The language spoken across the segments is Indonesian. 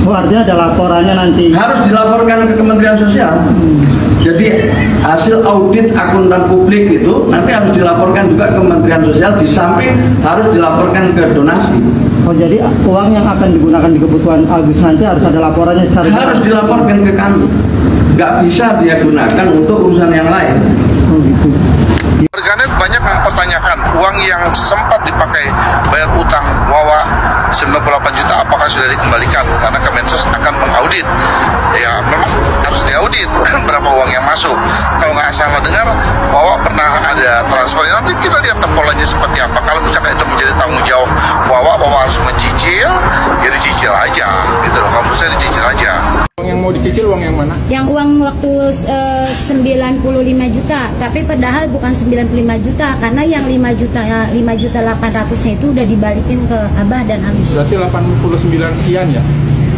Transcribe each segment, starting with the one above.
Oh, artinya ada laporannya nanti? Harus dilaporkan ke Kementerian Sosial. Jadi hasil audit akuntan publik itu nanti harus dilaporkan juga ke Kementerian Sosial, di samping harus dilaporkan ke donasi. Oh, jadi uang yang akan digunakan di kebutuhan Agus nanti harus ada laporannya secara harus dilaporkan ke kami. Nggak bisa dia gunakan untuk urusan yang lain. Oh, gitu. Warganet banyak mempertanyakan uang yang sempat dipakai bayar utang Wawa 98 juta apakah sudah dikembalikan, karena Kemensos akan mengaudit. Ya memang harus diaudit berapa uang yang masuk. Kalau nggak salah dengar Wawa pernah ada transfer, nanti kita lihat polanya seperti apa. Kalau misalkan itu menjadi tanggung jawab Wawa harus mencicil, ya dicicil aja gitu loh. Kalau saya dicicil aja. Uang yang mau dicicil uang yang mana? Yang uang waktu 95 juta, tapi padahal bukan 95 juta karena yang 5 juta 800-nya itu udah dibalikin ke Abah dan Agus. Berarti 89 sekian ya?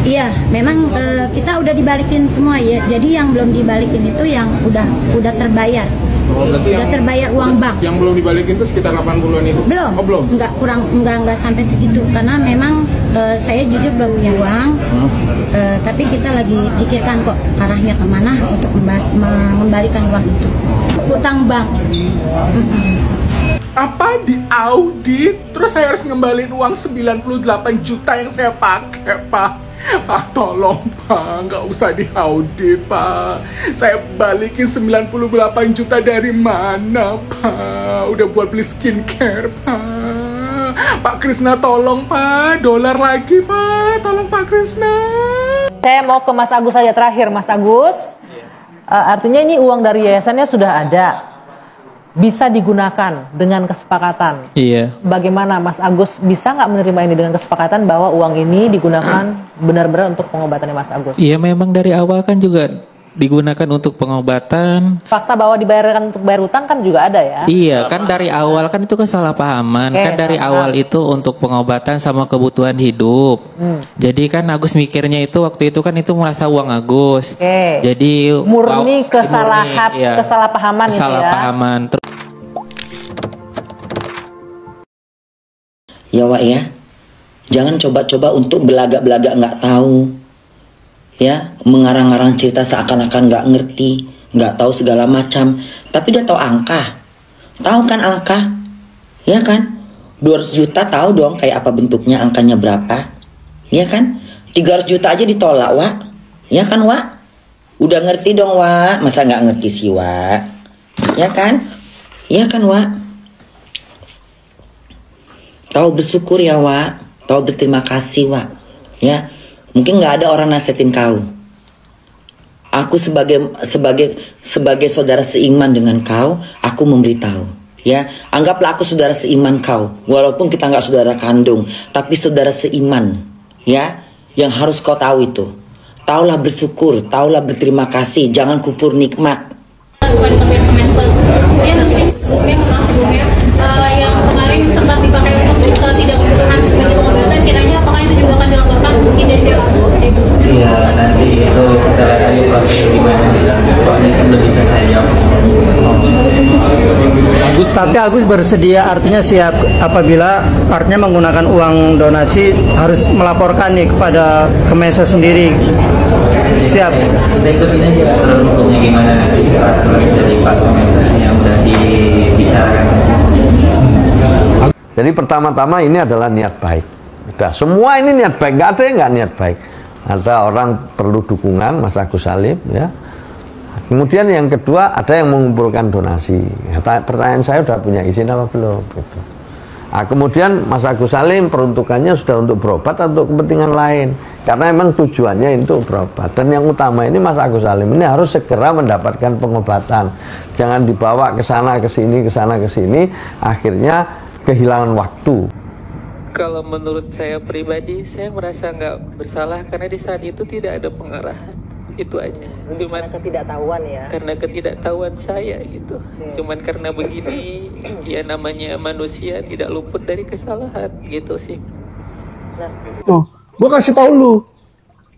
Iya, memang kita udah dibalikin semua ya. Jadi yang belum dibalikin itu yang udah terbayar. Oh, berarti udah terbayar uang bank. Yang belum dibalikin itu sekitar 80-an itu? Belum. Oh, belum? Enggak sampai segitu karena memang saya jujur belum punya uang. Tapi kita lagi pikirkan kok arahnya kemana untuk mengembalikan uang itu. Utang bank. Apa diaudit? Terus saya harus ngembaliin uang 98 juta yang saya pakai, Pak. Pak, tolong, Pak. Nggak usah diaudit, Pak. Saya balikin 98 juta dari mana, Pak? Udah buat beli skincare, Pak. Pak Krisna, tolong, Pak. Dolar lagi, Pak. Tolong, Pak Krisna. Saya mau ke Mas Agus saja terakhir, Mas Agus. Artinya ini uang dari yayasannya sudah ada, bisa digunakan dengan kesepakatan. Iya. Bagaimana Mas Agus bisa nggak menerima ini dengan kesepakatan bahwa uang ini digunakan benar-benar untuk pengobatannya Mas Agus? Iya, memang dari awal kan juga digunakan untuk pengobatan. Fakta bahwa dibayarkan untuk bayar utang kan juga ada ya? Iya, kan dari awal kan itu kesalahpahaman. Kan dari awal itu untuk pengobatan sama kebutuhan hidup. Jadi kan Agus mikirnya itu waktu itu kan itu merasa uang Agus. Jadi murni kesalahpahaman itu ya. Kesalahpahaman. Ya Wak ya, jangan coba-coba untuk belagak-belagak nggak tahu. Ya, mengarang-arang cerita seakan-akan nggak ngerti, nggak tahu segala macam, tapi dia tahu angka. Tahu kan angka? Ya kan? 200 juta tahu dong kayak apa bentuknya, angkanya berapa? Ya kan? 300 juta aja ditolak, Wak. Ya kan, Wak? Udah ngerti dong, Wak. Masa nggak ngerti sih, Wak? Ya kan? Ya kan, Wak? Tahu bersyukur ya, Wak. Tahu berterima kasih, Wak. Ya. Mungkin nggak ada orang nasihatin kau. Aku sebagai saudara seiman dengan kau, aku memberitahu. Ya, anggaplah aku saudara seiman kau, walaupun kita nggak saudara kandung, tapi saudara seiman. Ya, yang harus kau tahu itu. Taulah bersyukur, taulah berterima kasih, jangan kufur nikmat. Bukan Kemensos. Kemudian sebelumnya yang kemarin sempat dipakai untuk tidak kebutuhan sebagai pengobatan, kiranya apakah itu juga akan dilaporkan mungkin dari pihak Agus seperti itu? Iya, nanti itu kita lihat lagi proses gimana sih, dan soalnya kan udah bisa saya jawab. Tapi Agus bersedia, artinya siap apabila artinya menggunakan uang donasi harus melaporkan nih kepada Kemensos sendiri. Siap. Kita ikutin aja aturan hukumnya gimana nanti pas dari Pak Kemensos yang udah dibicarakan. Jadi pertama-tama ini adalah niat baik. Udah, semua ini niat baik, nggak ada yang nggak niat baik. Ada orang perlu dukungan, Mas Agus Salim, ya. Kemudian yang kedua ada yang mengumpulkan donasi. Ya, pertanyaan saya udah punya izin apa belum? Gitu. Nah, kemudian Mas Agus Salim peruntukannya sudah untuk berobat atau kepentingan lain? Karena memang tujuannya itu berobat. Dan yang utama ini Mas Agus Salim ini harus segera mendapatkan pengobatan. Jangan dibawa ke sana ke sini, ke sana ke sini, akhirnya kehilangan waktu. Kalau menurut saya pribadi, saya merasa nggak bersalah karena di saat itu tidak ada pengarahan. Itu aja. Cuman ketidaktahuan ya. Karena ketidaktahuan saya gitu. Cuman karena begini, ya namanya manusia tidak luput dari kesalahan gitu sih. Tuh, gue kasih tahu lu.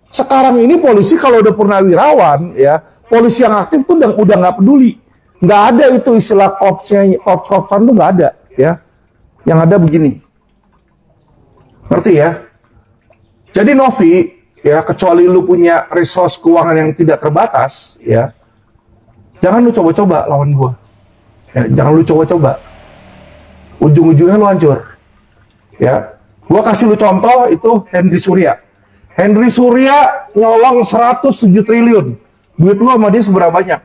Sekarang ini polisi kalau udah purnawirawan ya, polisi yang aktif tuh udah nggak peduli. Nggak ada itu istilah korps-korpsan tuh nggak ada ya. Yang ada begini. Ngerti ya? Jadi Novi, ya kecuali lu punya resource keuangan yang tidak terbatas, ya jangan lu coba-coba lawan gua. Ya, jangan lu coba-coba. Ujung-ujungnya lu hancur. Ya, gua kasih lu contoh itu Henry Surya. Henry Surya nyolong 107 triliun. Duit lu sama dia seberapa banyak?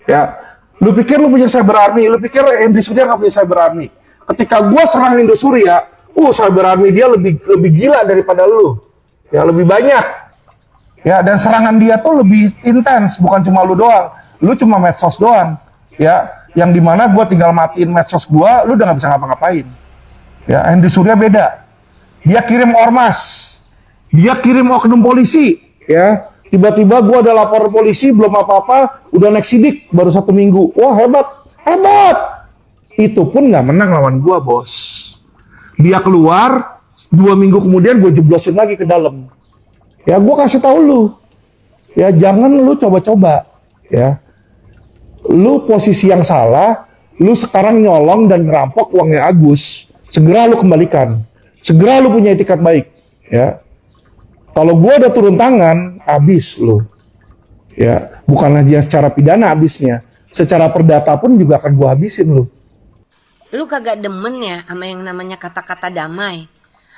Ya, lu pikir lu punya cyber army, lu pikir Henry Surya nggak punya cyber army. Ketika gua serang Indo Surya, cyber army dia lebih gila daripada lu. Ya, lebih banyak. Ya, dan serangan dia tuh lebih intens, bukan cuma lu doang. Lu cuma medsos doang. Ya, yang dimana gue tinggal matiin medsos gue, lu udah nggak bisa ngapa-ngapain. Ya, Henry Surya beda. Dia kirim ormas, dia kirim oknum polisi. Ya, tiba-tiba gue ada lapor polisi, belum apa-apa, udah naik sidik baru 1 minggu. Wah, hebat, hebat. Itu pun nggak menang lawan gue, bos. Dia keluar, 2 minggu kemudian gue jeblosin lagi ke dalam. Ya, gue kasih tahu lu. Ya, jangan lu coba-coba. Ya. Lu posisi yang salah, lu sekarang nyolong dan ngerampok uangnya Agus, segera lu kembalikan, segera lu punya etikat baik, ya. Kalau gua udah turun tangan, habis lu, ya. Bukan aja secara pidana habisnya, secara perdata pun juga akan gua habisin lu. Lu kagak demen ya sama yang namanya kata-kata damai.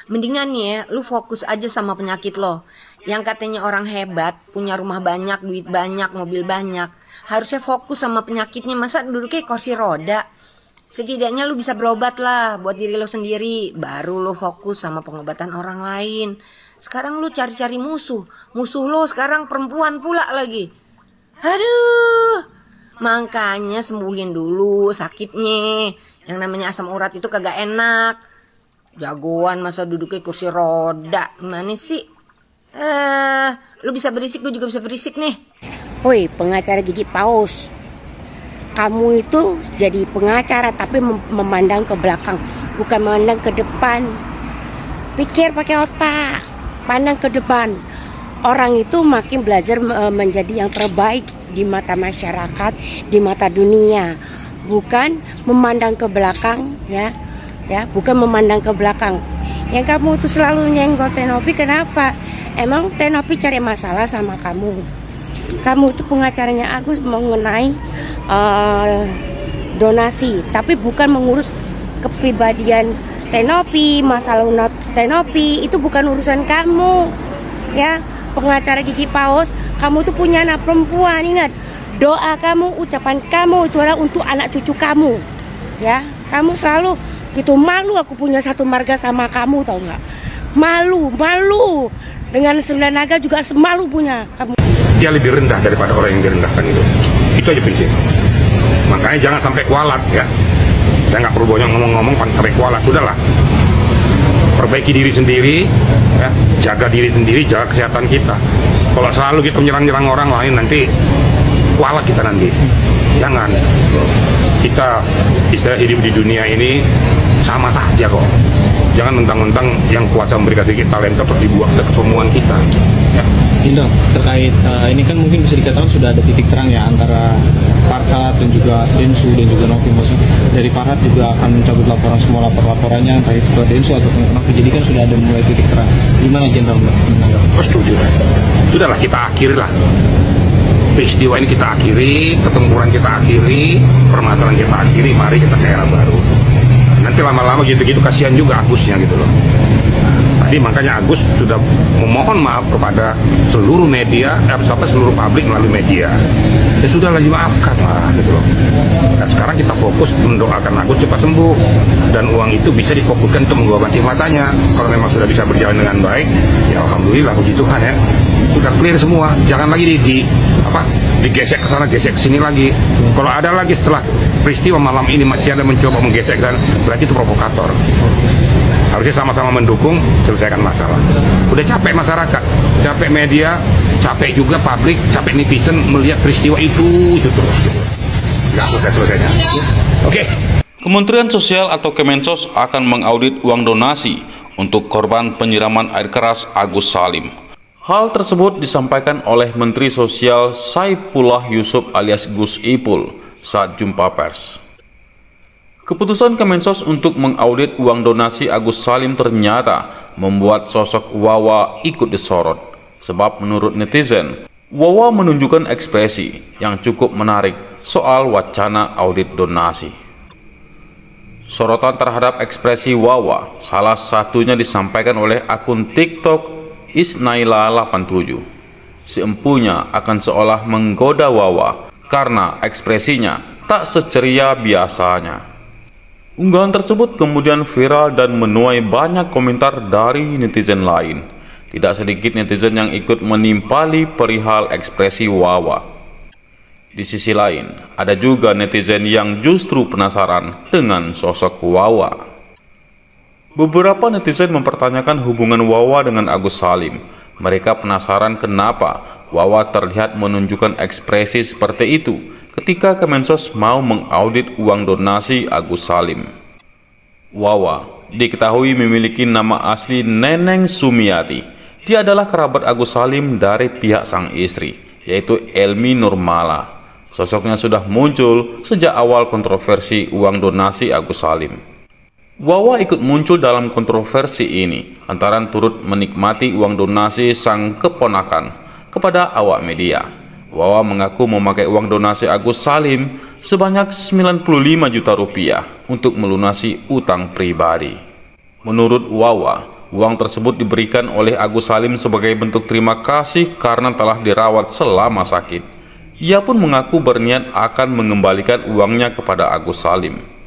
Mendingan ya, lu fokus aja sama penyakit lo. Yang katanya orang hebat, punya rumah banyak, duit banyak, mobil banyak. Harusnya fokus sama penyakitnya, masa duduknya kursi roda. Setidaknya lu bisa berobat lah buat diri lo sendiri. Baru lo fokus sama pengobatan orang lain. Sekarang lu cari-cari musuh. Musuh lo sekarang perempuan pula lagi. Aduh. Makanya sembuhin dulu sakitnya. Yang namanya asam urat itu kagak enak. Jagoan masa duduknya kursi roda. Gimana sih? Lu bisa berisik, gue juga bisa berisik nih. Woi, pengacara gigi paus. Kamu itu jadi pengacara tapi memandang ke belakang, bukan memandang ke depan. Pikir pakai otak, pandang ke depan. Orang itu makin belajar menjadi yang terbaik di mata masyarakat, di mata dunia. Bukan memandang ke belakang, ya, bukan memandang ke belakang. Yang kamu itu selalu nyenggol Tenopi, kenapa? Emang Tenopi cari masalah sama kamu? Kamu itu pengacaranya Agus mengenai donasi, tapi bukan mengurus kepribadian Tenopi, masalah Tenopi itu bukan urusan kamu, ya. Pengacara gigi paus, kamu tuh punya anak perempuan, ingat, doa kamu, ucapan kamu itu adalah untuk anak cucu kamu, ya. Kamu selalu gitu, malu aku punya satu marga sama kamu, tau nggak? Malu dengan 9 naga juga semalu punya kamu. Dia lebih rendah daripada orang yang direndahkan itu. Itu aja prinsip. Makanya jangan sampai kualat, ya. Saya nggak perlu banyak ngomong-ngomong sampai kualat. Sudahlah. Perbaiki diri sendiri, ya. Jaga diri sendiri, jaga kesehatan kita. Kalau selalu kita menyerang-nyerang orang lain, nanti kualat kita nanti. Jangan. Kita istilah hidup di dunia ini sama saja kok. Jangan mentang-mentang yang kuasa memberikan sedikit talenta terus dibuang ke kesombongan kita. Ya. Indong, terkait ini kan mungkin bisa dikatakan sudah ada titik terang ya antara Farhad dan juga Densu dan juga Novi. Maksudnya dari Farhad juga akan mencabut laporan, semua laporannya entah itu ke Densu atau ke Novi. Jadi kan sudah ada mulai titik terang. Gimana Jenderal? Setuju. Sudahlah, kita akhirilah. Peristiwa ini kita akhiri, pertempuran kita akhiri, permasalahan kita akhiri, mari kita ke era baru. Nanti lama-lama gitu-gitu kasihan juga Agusnya gitu loh. Tadi makanya Agus sudah memohon maaf kepada seluruh media, seluruh publik melalui media. Ya sudahlah, dimaafkan lah gitu loh. Dan sekarang kita fokus mendoakan Agus cepat sembuh dan uang itu bisa difokuskan untuk mengobati matanya. Kalau memang sudah bisa berjalan dengan baik, ya alhamdulillah, puji Tuhan ya. Sudah clear semua, jangan lagi digesek ke sana, gesek ke sini lagi. Kalau ada lagi setelah peristiwa malam ini masih ada mencoba menggesek dan berarti itu provokator. Harusnya sama-sama mendukung, selesaikan masalah. Udah capek masyarakat, capek media, capek juga publik, capek netizen melihat peristiwa itu terus. Nggak selesai-selesainya. Oke. Kementerian Sosial atau Kemensos akan mengaudit uang donasi untuk korban penyiraman air keras Agus Salim. Hal tersebut disampaikan oleh Menteri Sosial Saifullah Yusuf alias Gus Ipul saat jumpa pers. Keputusan Kemensos untuk mengaudit uang donasi Agus Salim ternyata membuat sosok Wawa ikut disorot. Sebab menurut netizen, Wawa menunjukkan ekspresi yang cukup menarik soal wacana audit donasi. Sorotan terhadap ekspresi Wawa salah satunya disampaikan oleh akun TikTok Isnaila87. Si empunya akan seolah menggoda Wawa karena ekspresinya tak seceria biasanya. Unggahan tersebut kemudian viral dan menuai banyak komentar dari netizen lain. Tidak sedikit netizen yang ikut menimpali perihal ekspresi Wawa. Di sisi lain, ada juga netizen yang justru penasaran dengan sosok Wawa. Beberapa netizen mempertanyakan hubungan Wawa dengan Agus Salim. Mereka penasaran kenapa Wawa terlihat menunjukkan ekspresi seperti itu ketika Kemensos mau mengaudit uang donasi Agus Salim. Wawa diketahui memiliki nama asli Neneng Sumiati. Dia adalah kerabat Agus Salim dari pihak sang istri, yaitu Elmi Nurmala. Sosoknya sudah muncul sejak awal kontroversi uang donasi Agus Salim. Wawa ikut muncul dalam kontroversi ini lantaran turut menikmati uang donasi sang keponakan kepada awak media. Wawa mengaku memakai uang donasi Agus Salim sebanyak 95 juta rupiah untuk melunasi utang pribadi. Menurut Wawa, uang tersebut diberikan oleh Agus Salim sebagai bentuk terima kasih karena telah dirawat selama sakit. Ia pun mengaku berniat akan mengembalikan uangnya kepada Agus Salim.